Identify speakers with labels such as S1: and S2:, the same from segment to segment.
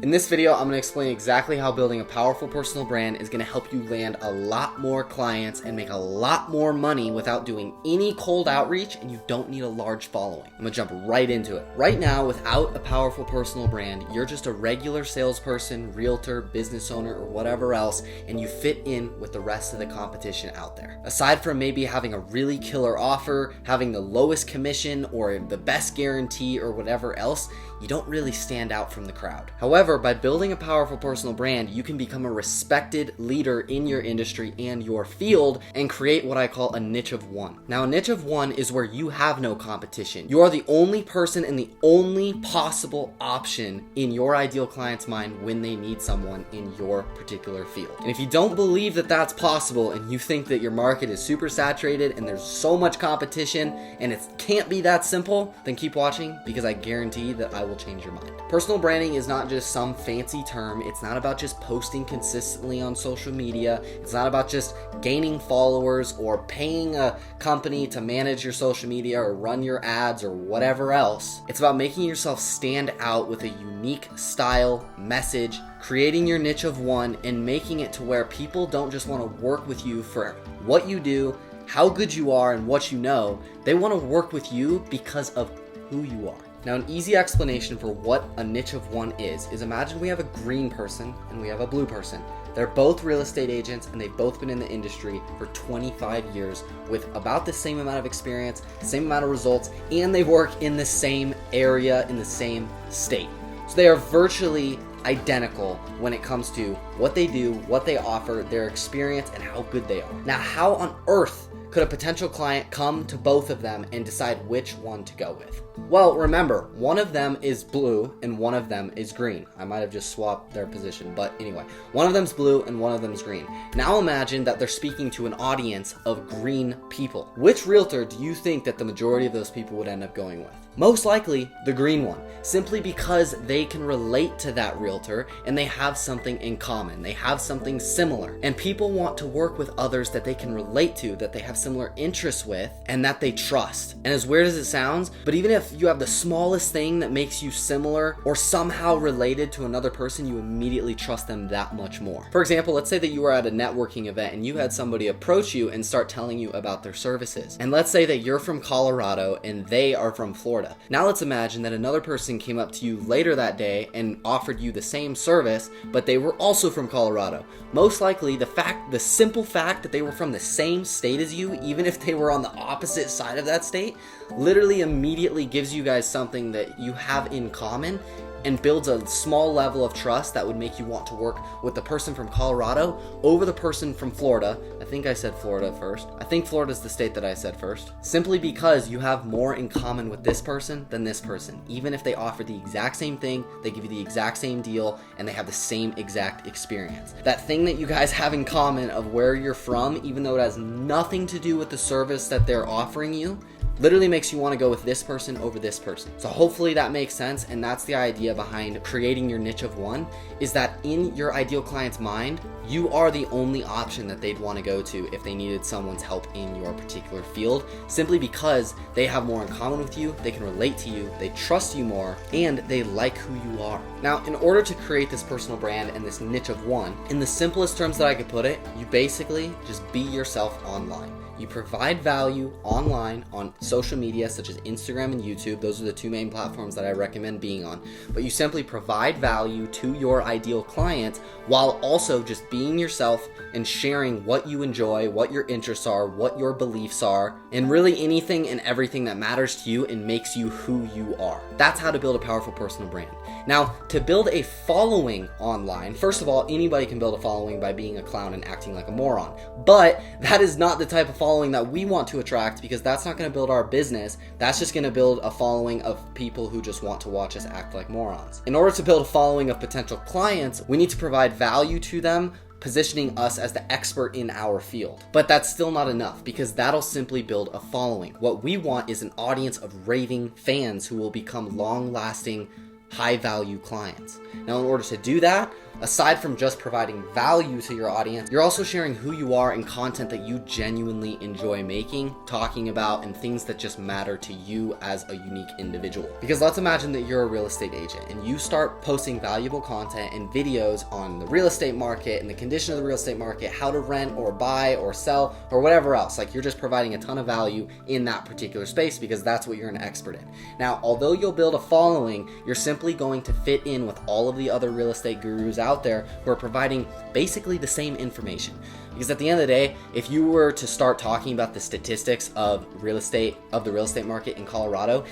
S1: In this video, I'm going to explain exactly how building a powerful personal brand is going to help you land a lot more clients and make a lot more money without doing any cold outreach, and you don't need a large following. I'm going to jump right into it. Right now, without a powerful personal brand, you're just a regular salesperson, realtor, business owner, or whatever else, and you fit in with the rest of the competition out there. Aside from maybe having a really killer offer, having the lowest commission, or the best guarantee, or whatever else, you don't really stand out from the crowd. However, by building a powerful personal brand, you can become a respected leader in your industry and your field and create what I call a niche of one. Now, a niche of one is where you have no competition. You are the only person and the only possible option in your ideal client's mind when they need someone in your particular field. And if you don't believe that that's possible and you think that your market is super saturated and there's so much competition and it can't be that simple, then keep watching, because I guarantee that I will change your mind. Personal branding is not just some fancy term. It's not about just posting consistently on social media. It's not about just gaining followers or paying a company to manage your social media or run your ads or whatever else. It's about making yourself stand out with a unique style, message, creating your niche of one, and making it to where people don't just want to work with you for what you do, how good you are, and what you know. They want to work with you because of who you are. Now, an easy explanation for what a niche of one is imagine we have a green person and we have a blue person. They're both real estate agents and they've both been in the industry for 25 years with about the same amount of experience, same amount of results, and they work in the same area in the same state. So they are virtually identical when it comes to what they do, what they offer, their experience, and how good they are. Now, how on earth could a potential client come to both of them and decide which one to go with? Well, remember, one of them is blue and one of them is green. I might have just swapped their position, but anyway, one of them's blue and one of them's green. Now imagine that they're speaking to an audience of green people. Which realtor do you think that the majority of those people would end up going with? Most likely the green one, simply because they can relate to that realtor and they have something in common. They have something similar, and people want to work with others that they can relate to, that they have similar interests with, and that they trust. And as weird as it sounds, but even if you have the smallest thing that makes you similar or somehow related to another person, you immediately trust them that much more. For example, let's say that you were at a networking event and you had somebody approach you and start telling you about their services. And let's say that you're from Colorado and they are from Florida. Now let's imagine that another person came up to you later that day and offered you the same service, but they were also from Colorado. Most likely the simple fact that they were from the same state as you, even if they were on the opposite side of that state, literally immediately gives you guys something that you have in common and builds a small level of trust that would make you want to work with the person from Colorado over the person from Florida. I think I said Florida first. I think Florida's the state that I said first. Simply because you have more in common with this person than this person. Even if they offer the exact same thing, they give you the exact same deal, and they have the same exact experience. That thing that you guys have in common of where you're from, even though it has nothing to do with the service that they're offering you, literally makes you want to go with this person over this person. So hopefully that makes sense, and that's the idea behind creating your niche of one, is that in your ideal client's mind, you are the only option that they'd want to go to if they needed someone's help in your particular field, simply because they have more in common with you, they can relate to you, they trust you more, and they like who you are. Now, in order to create this personal brand and this niche of one, in the simplest terms that I could put it, you basically just be yourself online. You provide value online on social media such as Instagram and YouTube. Those are the two main platforms that I recommend being on. But you simply provide value to your ideal clients while also just being yourself and sharing what you enjoy, what your interests are, what your beliefs are, and really anything and everything that matters to you and makes you who you are. That's how to build a powerful personal brand. Now, to build a following online, first of all, anybody can build a following by being a clown and acting like a moron. But that is not the type of following that we want to attract, because that's not going to build our business. That's just going to build a following of people who just want to watch us act like morons. In order to build a following of potential clients, we need to provide value to them, positioning us as the expert in our field. But that's still not enough, because that'll simply build a following. What we want is an audience of raving fans who will become long-lasting, high-value clients. Now, in order to do that, aside from just providing value to your audience, you're also sharing who you are and content that you genuinely enjoy making, talking about, and things that just matter to you as a unique individual. Because let's imagine that you're a real estate agent and you start posting valuable content and videos on the real estate market and the condition of the real estate market, how to rent or buy or sell or whatever else. Like, you're just providing a ton of value in that particular space because that's what you're an expert in. Now, although you'll build a following, you're simply going to fit in with all of the other real estate gurus out there who are providing basically the same information. Because at the end of the day, if you were to start talking about the statistics of the real estate market in Colorado,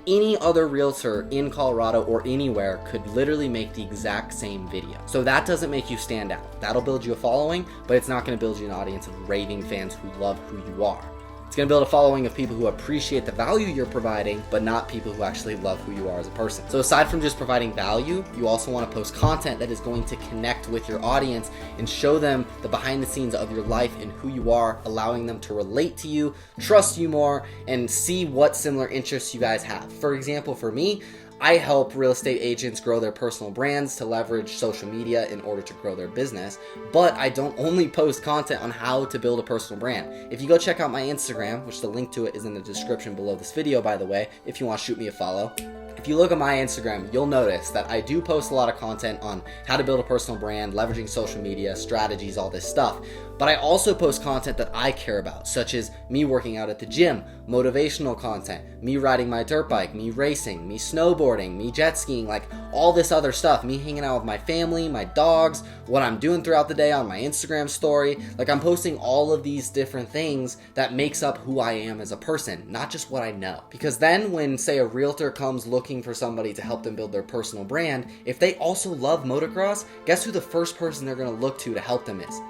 S1: any other realtor in Colorado or anywhere could literally make the exact same video. So that doesn't make you stand out. That'll build you a following, but it's not going to build you an audience of raving fans who love who you are. It's going to build a following of people who appreciate the value you're providing, but not people who actually love who you are as a person. So aside from just providing value, you also want to post content that is going to connect with your audience and show them the behind the scenes of your life and who you are, allowing them to relate to you, trust you more, and see what similar interests you guys have. For example, for me, I help real estate agents grow their personal brands to leverage social media in order to grow their business, but I don't only post content on how to build a personal brand. If you go check out my Instagram, which the link to it is in the description below this video, by the way, if you want to shoot me a follow. If you look at my Instagram, you'll notice that I do post a lot of content on how to build a personal brand, leveraging social media, strategies, all this stuff. But I also post content that I care about, such as me working out at the gym, motivational content, me riding my dirt bike, me racing, me snowboarding, me jet skiing, like all this other stuff, me hanging out with my family, my dogs, what I'm doing throughout the day on my Instagram story. Like, I'm posting all of these different things that makes up who I am as a person, not just what I know. Because then when, say, a realtor comes looking for somebody to help them build their personal brand, if they also love motocross, guess who the first person they're going to look to help them is?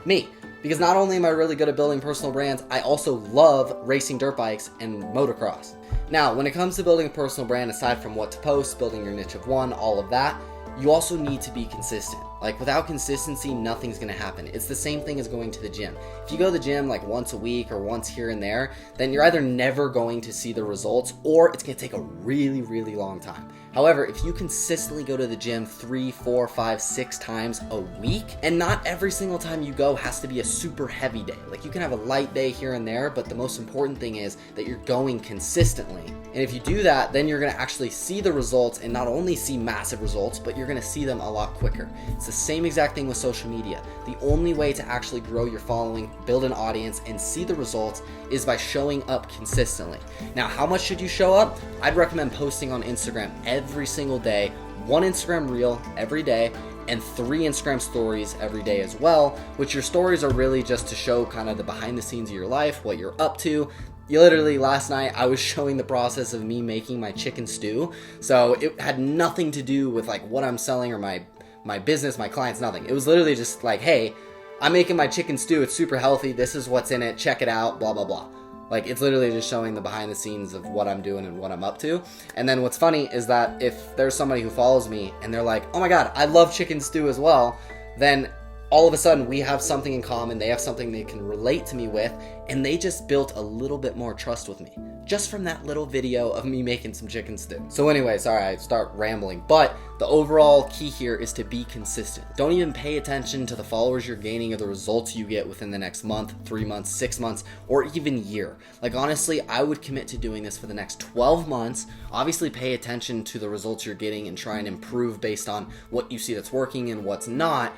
S1: Me. Because not only am I really good at building personal brands, I also love racing dirt bikes and motocross. Now, when it comes to building a personal brand, aside from what to post, building your niche of one, all of that, you also need to be consistent. Like, without consistency, nothing's gonna happen. It's the same thing as going to the gym. If you go to the gym like once a week or once here and there, then you're either never going to see the results or it's gonna take a really, really long time. However, if you consistently go to the gym 3, 4, 5, 6 times a week, and not every single time you go has to be a super heavy day. Like, you can have a light day here and there, but the most important thing is that you're going consistently. And if you do that, then you're gonna actually see the results, and not only see massive results, but you're gonna see them a lot quicker. It's the same exact thing with social media. The only way to actually grow your following, build an audience, and see the results is by showing up consistently. Now, how much should you show up? I'd recommend posting on Instagram every single day, 1 Instagram reel every day, and 3 Instagram stories every day as well, which your stories are really just to show kind of the behind the scenes of your life, what you're up to. Literally last night I was showing the process of me making my chicken stew, so it had nothing to do with like what I'm selling or my business, my clients, nothing. It was literally just like, hey, I'm making my chicken stew, it's super healthy, this is what's in it, check it out, blah blah blah. Like, it's literally just showing the behind the scenes of what I'm doing and what I'm up to. And then what's funny is that if there's somebody who follows me and they're like, oh my god, I love chicken stew as well, then all of a sudden we have something in common, they have something they can relate to me with, and they just built a little bit more trust with me just from that little video of me making some chicken stew. So anyway, sorry, I start rambling, but the overall key here is to be consistent. Don't even pay attention to the followers you're gaining or the results you get within the next month, 3 months, 6 months, or even year. Like, honestly, I would commit to doing this for the next 12 months. Obviously, pay attention to the results you're getting and try and improve based on what you see that's working and what's not.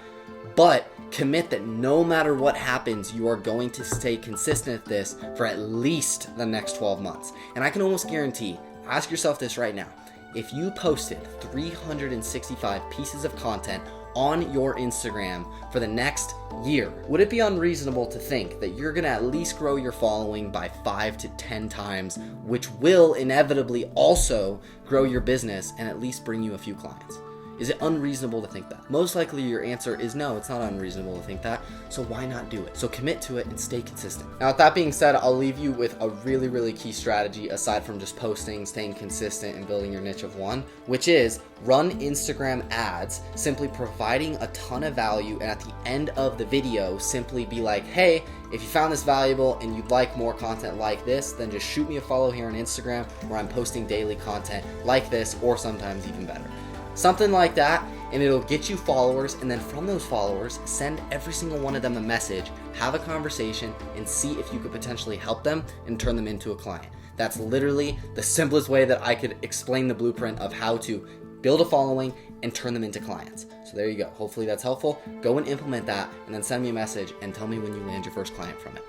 S1: But commit that no matter what happens, you are going to stay consistent at this for at least the next 12 months. And I can almost guarantee, ask yourself this right now, if you posted 365 pieces of content on your Instagram for the next year, would it be unreasonable to think that you're going to at least grow your following by 5 to 10 times, which will inevitably also grow your business and at least bring you a few clients? Is it unreasonable to think that? Most likely your answer is no, it's not unreasonable to think that, so why not do it? So commit to it and stay consistent. Now, with that being said, I'll leave you with a really, really key strategy aside from just posting, staying consistent, and building your niche of one, which is run Instagram ads, simply providing a ton of value, and at the end of the video, simply be like, hey, if you found this valuable and you'd like more content like this, then just shoot me a follow here on Instagram where I'm posting daily content like this, or sometimes even better. Something like that, and it'll get you followers, and then from those followers, send every single one of them a message, have a conversation, and see if you could potentially help them and turn them into a client. That's literally the simplest way that I could explain the blueprint of how to build a following and turn them into clients. So there you go. Hopefully that's helpful. Go and implement that, and then send me a message and tell me when you land your first client from it.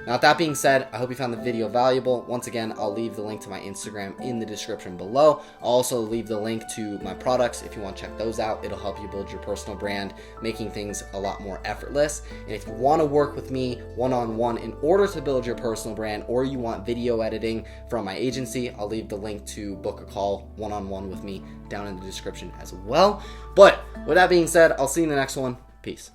S1: Now, with that being said, I hope you found the video valuable. Once again, I'll leave the link to my Instagram in the description below. I'll also leave the link to my products if you want to check those out. It'll help you build your personal brand, making things a lot more effortless. And if you want to work with me one-on-one in order to build your personal brand, or you want video editing from my agency, I'll leave the link to book a call one-on-one with me down in the description as well. But with that being said, I'll see you in the next one. Peace.